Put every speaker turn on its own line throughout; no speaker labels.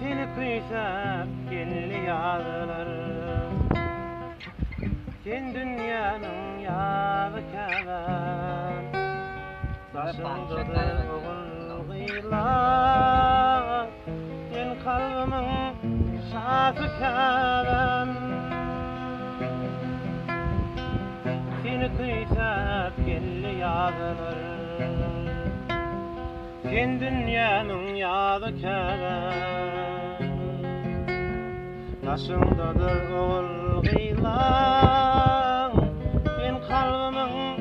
Seni kıysap kelli yağdılar. Sen dünyanın yağı kalan. Başındadır oğul gıylar. Sen kalbimin şafı kalan. Seni kıysap kelli yağdılar. Sen dünyanın yağı kalan. Başındadır oğul gıylan. Ben kalbimin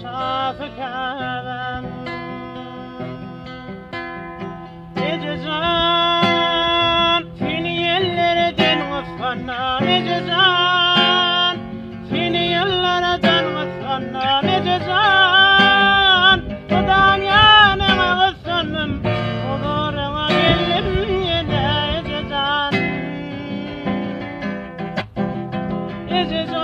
şafı kalan. Ejejan seni yerlerden ısfannan. Ejejan seni yerlerden ısfannan. Ejejan odan yanına ısfanım. Oduruna geldim yine Ejejan. Ejejan